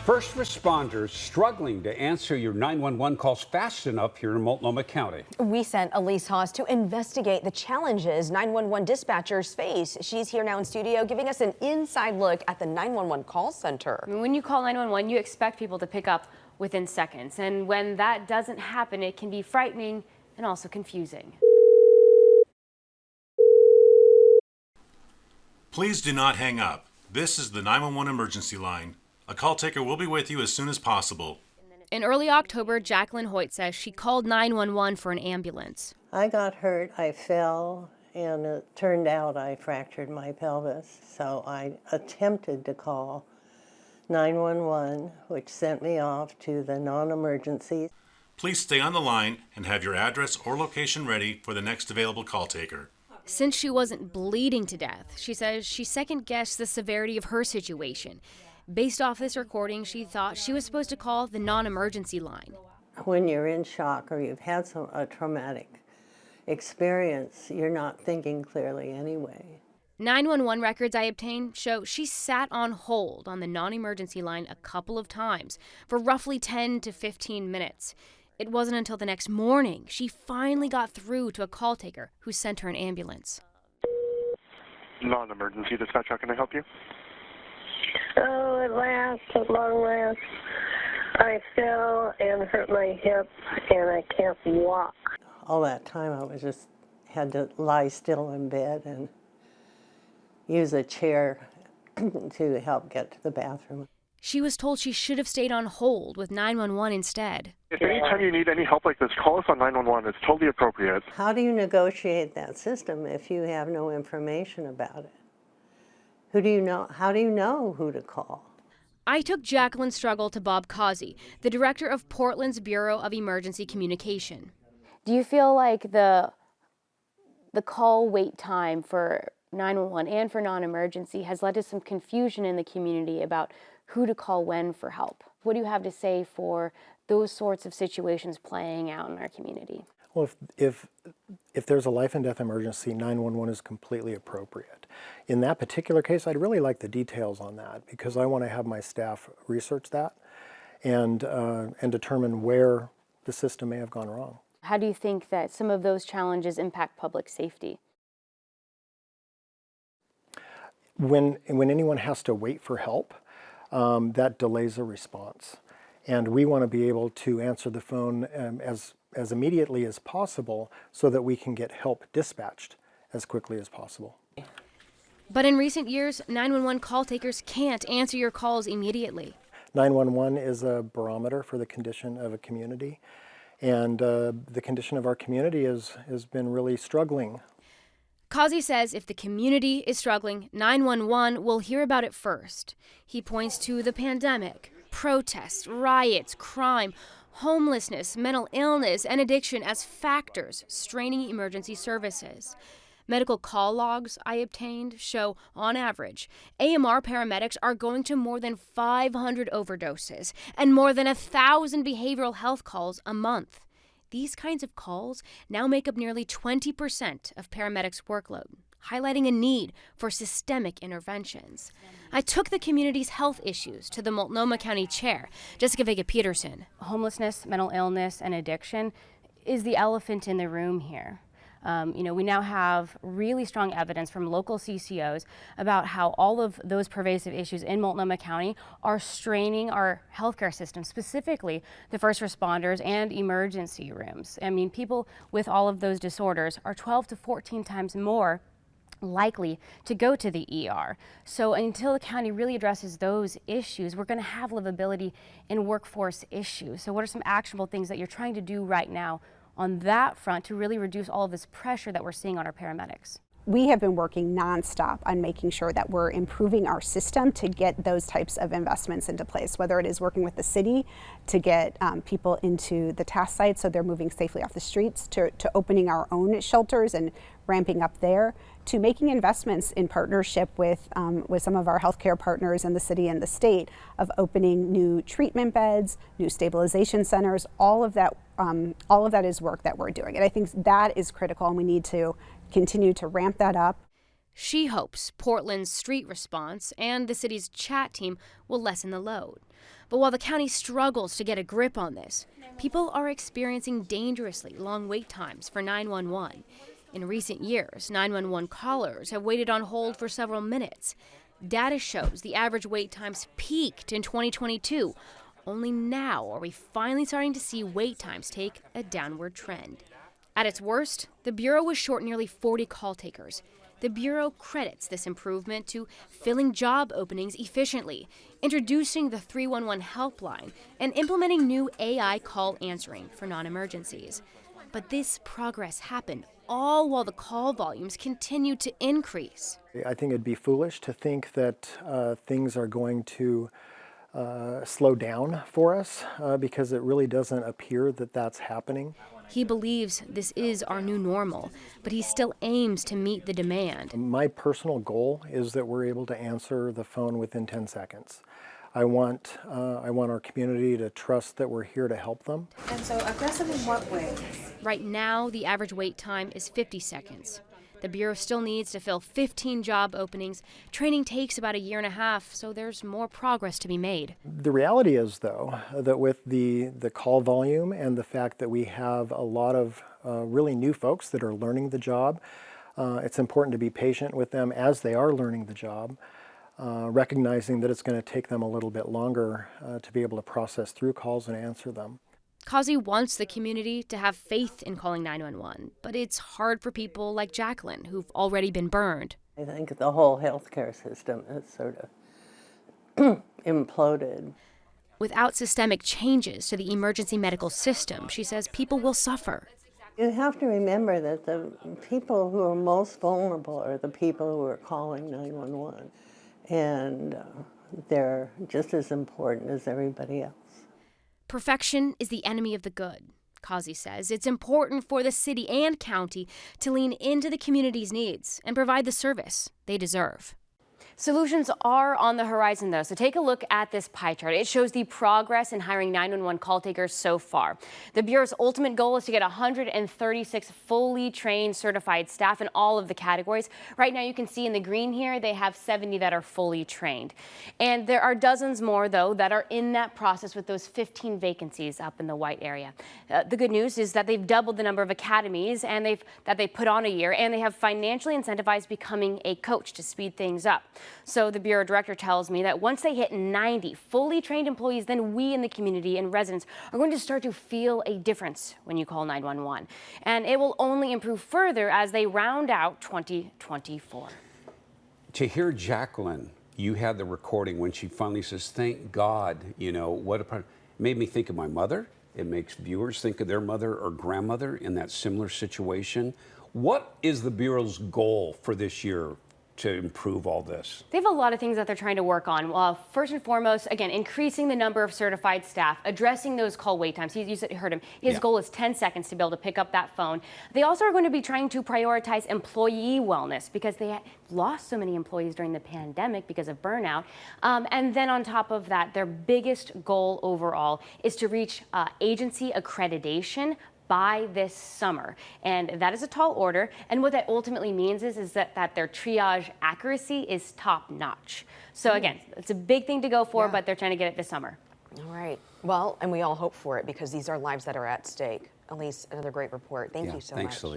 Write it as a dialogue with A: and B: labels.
A: First responders struggling to answer your 911 calls fast enough here in Multnomah County.
B: We sent Elise Haas to investigate the challenges 911 dispatchers face. She's here now in studio giving us an inside look at the 911 call center.
C: When you call 911, you expect people to pick up within seconds. And when that doesn't happen, it can be frightening and also confusing.
D: Please do not hang up. This is the 911 emergency line. A call taker will be with you as soon as possible.
C: In early October, Jacqueline Hoyt says she called 911 for an ambulance.
E: I got hurt, I fell, and it turned out I fractured my pelvis. So I attempted to call 911, which sent me off to the non-emergency.
D: Please stay on the line and have your address or location ready for the next available call taker.
C: Since she wasn't bleeding to death, she says she second-guessed the severity of her situation. Based off this recording, she thought she was supposed to call the non-emergency line.
E: When you're in shock or you've had a traumatic experience, you're not thinking clearly anyway.
C: 911 records I obtained show she sat on hold on the non-emergency line a couple of times for roughly 10 to 15 minutes. It wasn't until the next morning she finally got through to a call taker who sent her an ambulance.
F: Non-emergency dispatch, how can I help you?
G: Oh, at long last, I fell and hurt my hip, and I can't walk.
E: All that time I had to lie still in bed and use a chair to help get to the bathroom.
C: She was told she should have stayed on hold with 911 instead.
F: If anytime you need any help like this, call us on 911. It's totally appropriate.
E: How do you negotiate that system if you have no information about it? Who do you know? How do you know who to call?
C: I took Jacqueline's struggle to Bob Causey, the director of Portland's Bureau of Emergency Communication.
H: Do you feel like the call wait time for 911 and for non-emergency has led to some confusion in the community about who to call when for help? What do you have to say for those sorts of situations playing out in our community?
I: Well, if there's a life and death emergency, 911 is completely appropriate. In that particular case, I'd really like the details on that because I want to have my staff research that and determine where the system may have gone wrong.
H: How do you think that some of those challenges impact public safety?
I: When anyone has to wait for help, that delays a response. And we want to be able to answer the phone as immediately as possible so that we can get help dispatched as quickly as possible.
C: But in recent years, 911 call takers can't answer your calls immediately.
I: 911 is a barometer for the condition of a community, and the condition of our community has been really struggling.
C: Causey says if the community is struggling, 911 will hear about it first. He points to the pandemic, protests, riots, crime, homelessness, mental illness, and addiction as factors straining emergency services. Medical call logs I obtained show, on average, AMR paramedics are going to more than 500 overdoses and more than 1,000 behavioral health calls a month. These kinds of calls now make up nearly 20% of paramedics' workload, highlighting a need for systemic interventions. I took the community's health issues to the Multnomah County Chair, Jessica Vega-Peterson.
H: Homelessness, mental illness, and addiction is the elephant in the room here. We now have really strong evidence from local CCOs about how all of those pervasive issues in Multnomah County are straining our healthcare system, specifically the first responders and emergency rooms. I mean, people with all of those disorders are 12 to 14 times more likely to go to the ER. So until the county really addresses those issues, we're going to have livability and workforce issues. So what are some actionable things that you're trying to do right now on that front to really reduce all of this pressure that we're seeing on our paramedics?
J: We have been working nonstop on making sure that we're improving our system to get those types of investments into place, whether it is working with the city to get people into the task sites so they're moving safely off the streets, to opening our own shelters and ramping up there, to making investments in partnership with some of our healthcare partners in the city and the state of opening new treatment beds, new stabilization centers. All of that is work that we're doing, and I think that is critical, and we need to continue to ramp that up.
C: She hopes Portland's street response and the city's chat team will lessen the load. But while the county struggles to get a grip on this, people are experiencing dangerously long wait times for 911. In recent years, 911 callers have waited on hold for several minutes. Data shows the average wait times peaked in 2022. Only now are we finally starting to see wait times take a downward trend. At its worst, the Bureau was short nearly 40 call takers. The Bureau credits this improvement to filling job openings efficiently, introducing the 311 helpline, and implementing new AI call answering for non-emergencies. But this progress happened all while the call volumes continued to increase.
I: I think it'd be foolish to think that things are going to slow down for us because it really doesn't appear that that's happening.
C: He believes this is our new normal, but he still aims to meet the demand.
I: My personal goal is that we're able to answer the phone within 10 seconds. I want our community to trust that we're here to help them.
K: And so aggressive in what way?
C: Right now, the average wait time is 50 seconds. The Bureau still needs to fill 15 job openings. Training takes about a year and a half, so there's more progress to be made.
I: The reality is, though, that with the call volume and the fact that we have a lot of really new folks that are learning the job, it's important to be patient with them as they are learning the job, recognizing that it's going to take them a little bit longer to be able to process through calls and answer them.
C: Causey wants the community to have faith in calling 911, but it's hard for people like Jacqueline, who've already been burned.
E: I think the whole healthcare system is sort of imploded.
C: Without systemic changes to the emergency medical system, she says people will suffer.
E: You have to remember that the people who are most vulnerable are the people who are calling 911, and they're just as important as everybody else.
C: Perfection is the enemy of the good. Causey says it's important for the city and county to lean into the community's needs and provide the service they deserve.
H: Solutions are on the horizon, though, so take a look at this pie chart. It shows the progress in hiring 911 call takers so far. The Bureau's ultimate goal is to get 136 fully trained certified staff in all of the categories. Right now, you can see in the green here, they have 70 that are fully trained. And there are dozens more, though, that are in that process with those 15 vacancies up in the white area. The good news is that they've doubled the number of academies and that they put on a year, and they have financially incentivized becoming a coach to speed things up. So the Bureau director tells me that once they hit 90 fully trained employees, then we in the community and residents are going to start to feel a difference when you call 911. And it will only improve further as they round out 2024.
A: To hear Jacqueline, you had the recording when she finally says, thank God, what a part. It made me think of my mother. It makes viewers think of their mother or grandmother in that similar situation. What is the Bureau's goal for this year to improve all this?
H: They have a lot of things that they're trying to work on. First and foremost, again, increasing the number of certified staff, addressing those call wait times. You heard him. His goal is 10 seconds to be able to pick up that phone. They also are going to be trying to prioritize employee wellness because they lost so many employees during the pandemic because of burnout. And then on top of that, their biggest goal overall is to reach agency accreditation by this summer. And that is a tall order. And what that ultimately means is that their triage accuracy is top notch. So again, it's a big thing to go for, but they're trying to get it this summer.
B: All right. Well, and we all hope for it because these are lives that are at stake. Elise, another great report. Thank you so much.
A: Thanks, Elise.